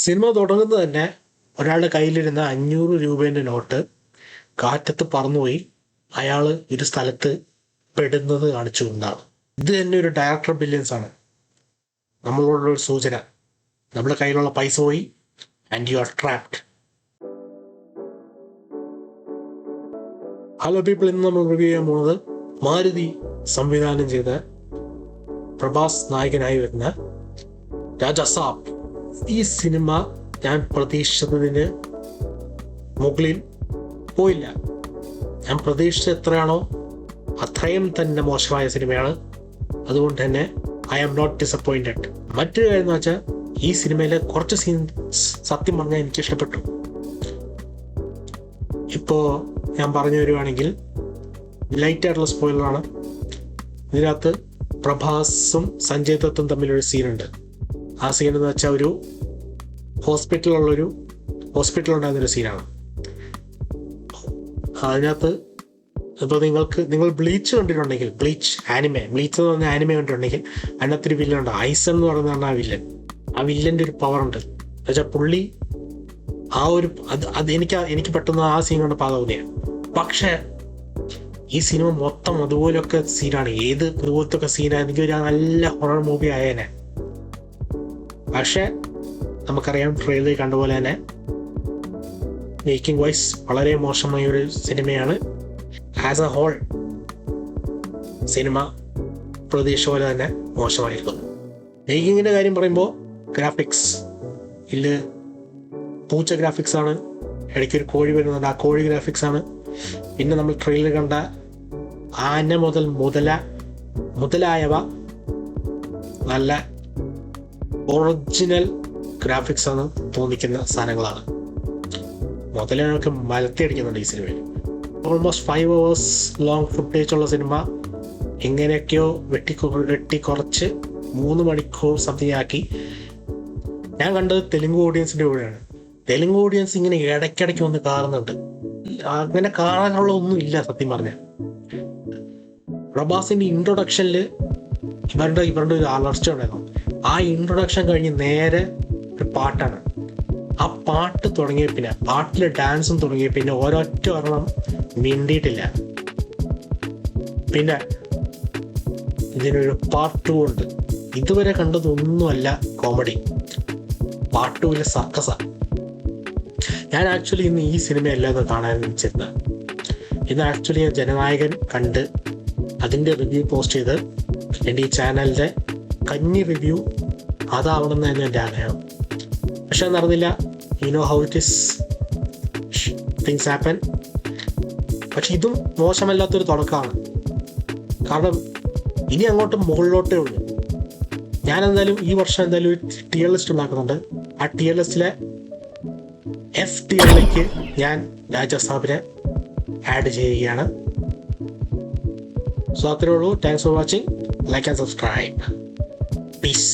Cinema തുടങ്ങുന്നത് തന്നെ ഒരാളുടെ കയ്യിലിരുന്ന 500 രൂപേൻ്റെ നോട്ട് കാറ്റത്ത് പറന്നുപോയി അയാൾ ഒരു സ്ഥലത്ത് പെടുന്നത് കാണിച്ചുകൊണ്ടാണ്. ഇത് തന്നെ ഒരു ഡയറക്ടർ ബ്രില്യൻസ് ആണ്. നമ്മളോടൊരു സൂചന, നമ്മുടെ കയ്യിലുള്ള പൈസ പോയി and you are trapped. Hello people, ഇന്ന് നമ്മൾ റിവ്യൂ ചെയ്യാൻ പോകുന്നത് മാരുതി സംവിധാനം ചെയ്ത പ്രഭാസ് നായകനായി വരുന്ന രാജസാബ്. ഈ സിനിമ ഞാൻ പ്രതീക്ഷിച്ചതിന് മുകളിൽ പോയില്ല. ഞാൻ പ്രതീക്ഷിച്ച എത്രയാണോ അത്രയും തന്നെ മോശമായ സിനിമയാണ്. അതുകൊണ്ട് തന്നെ ഐ ആം നോട്ട് ഡിസപ്പോയിൻറ്റഡ്. മറ്റൊരു കാര്യം എന്ന് വെച്ചാൽ, ഈ സിനിമയിലെ കുറച്ച് സീൻസ് സത്യം പറഞ്ഞാൽ എനിക്ക് ഇഷ്ടപ്പെട്ടു. ഇപ്പോൾ ഞാൻ പറഞ്ഞു വരുവാണെങ്കിൽ ലൈറ്റായിട്ടുള്ള സ്പോയിലറാണ്. ഇതിനകത്ത് പ്രഭാസും സഞ്ജയ് ദത്തും തമ്മിലൊരു സീനുണ്ട്. ആ സീൻ എന്ന് വെച്ചാൽ ഒരു ഹോസ്പിറ്റലുണ്ടായിരുന്നൊരു സീനാണ്. അതിനകത്ത് ഇപ്പോൾ നിങ്ങൾ ബ്ലീച്ച് കണ്ടിട്ടുണ്ടെങ്കിൽ, ബ്ലീച്ച് എന്ന് പറഞ്ഞ ആനിമെ കണ്ടിട്ടുണ്ടെങ്കിൽ അതിനകത്തൊരു വില്ലനുണ്ട്. ഐസൺ എന്ന് പറയുന്നതാണ് ആ വില്ലൻ. ആ വില്ലൻ്റെ ഒരു പവറുണ്ട്. എന്നുവെച്ചാൽ പുള്ളി ആ ഒരു അത് എനിക്ക് പെട്ടെന്ന് ആ സീൻ കൊണ്ട് പാകാവുന്നതാണ്. പക്ഷേ ഈ സിനിമ മൊത്തം അതുപോലൊക്കെ സീനാണ്. ഇതുപോലത്തെ ഒക്കെ സീനാണെങ്കിൽ ഒരു നല്ല ഹൊറർ മൂവി ആയേനെ. പക്ഷെ നമുക്കറിയാം, ട്രെയിലറിൽ കണ്ടുപോലെ തന്നെ മേക്കിംഗ് വൈസ് വളരെ മോശമായ ഒരു സിനിമയാണ്. ആസ് എ ഹോൾ സിനിമ പ്രതീക്ഷ പോലെ തന്നെ മോശമായിരിക്കുന്നു. മേക്കിങ്ങിൻ്റെ കാര്യം പറയുമ്പോൾ ഗ്രാഫിക്സ് ഇതിൽ പൂച്ച ഗ്രാഫിക്സ് ആണ്. ഇടയ്ക്കൊരു കോഴി വരുന്നുണ്ട്, ആ കോഴി ഗ്രാഫിക്സ് ആണ്. പിന്നെ നമ്മൾ ട്രെയിലർ കണ്ട ആന മുതലായവ നല്ല ഒറിജിനൽ ഗ്രാഫിക്സ് ആണ് തോന്നിക്കുന്ന സാധനങ്ങളാണ്. മുതലൊക്കെ മലത്തിയടിക്കുന്നുണ്ട് ഈ സിനിമയിൽ. ഓൾമോസ്റ്റ് 5 hours ലോങ് ഫുട്ടേജ് ഉള്ള സിനിമ എങ്ങനെയൊക്കെയോ വെട്ടിക്കുറച്ച് 3 മണിക്കൂർ സംതിങ് ആക്കി. ഞാൻ കണ്ടത് തെലുങ്ക് ഓഡിയൻസിൻ്റെ കൂടെയാണ്. തെലുങ്ക് ഓഡിയൻസ് ഇങ്ങനെ ഇടയ്ക്കിടയ്ക്ക് വന്ന് കാണുന്നുണ്ട്. അങ്ങനെ കാണാനുള്ള ഒന്നും ഇല്ല സത്യം പറഞ്ഞാൽ. പ്രഭാസിന്റെ ഇൻട്രൊഡക്ഷനിൽ ഇവരുടെ ഒരു അലർച്ച ഉണ്ടായിരുന്നു. ആ ഇൻട്രൊഡക്ഷൻ കഴിഞ്ഞ് നേരെ ഒരു പാട്ടാണ്. ആ പാട്ട് തുടങ്ങിയ പിന്നെ പാട്ടിലെ ഡാൻസും തുടങ്ങിയ പിന്നെ ഒരൊറ്റ ഒരെണ്ണം മിണ്ടിയിട്ടില്ല. പിന്നെ ഇതിനൊരു പാർട്ട് 2 ഉണ്ട്. ഇതുവരെ കണ്ടതൊന്നുമല്ല കോമഡി. പാർട്ട് 2 സർക്കസാണ്. ഞാൻ ആക്ച്വലി ഇന്ന് ഈ സിനിമയല്ലാതെ കാണാൻ വെച്ചിരുന്നത്. ഇന്ന് ആക്ച്വലി ഞാൻ ജനനായകൻ കണ്ട് അതിൻ്റെ റിവ്യൂ പോസ്റ്റ് ചെയ്ത് എൻ്റെ ഈ ചാനലിൻ്റെ കഞ്ഞി റിവ്യൂ അതാവണമെന്നായിരുന്നു എൻ്റെ ആഗ്രഹം. പക്ഷെ നടന്നില്ല. You know how it is, things happen. പക്ഷെ ഇതും മോശമല്ലാത്തൊരു തുടക്കമാണ്. കാരണം ഇനി അങ്ങോട്ട് മുകളിലോട്ടേ ഉള്ളൂ. ഞാൻ എന്തായാലും ഈ വർഷം എന്തായാലും ഒരു ടിയർ ലിസ്റ്റ് ഉണ്ടാക്കുന്നുണ്ട്. ആ ടിയർ ലിസ്റ്റിലെ F ടിയറിലേക്ക് ഞാൻ രാജസാബിനെ ആഡ് ചെയ്യുകയാണ്. സോ അത്രേ ഉള്ളൂ. Thanks for watching. Like and subscribe. Piece.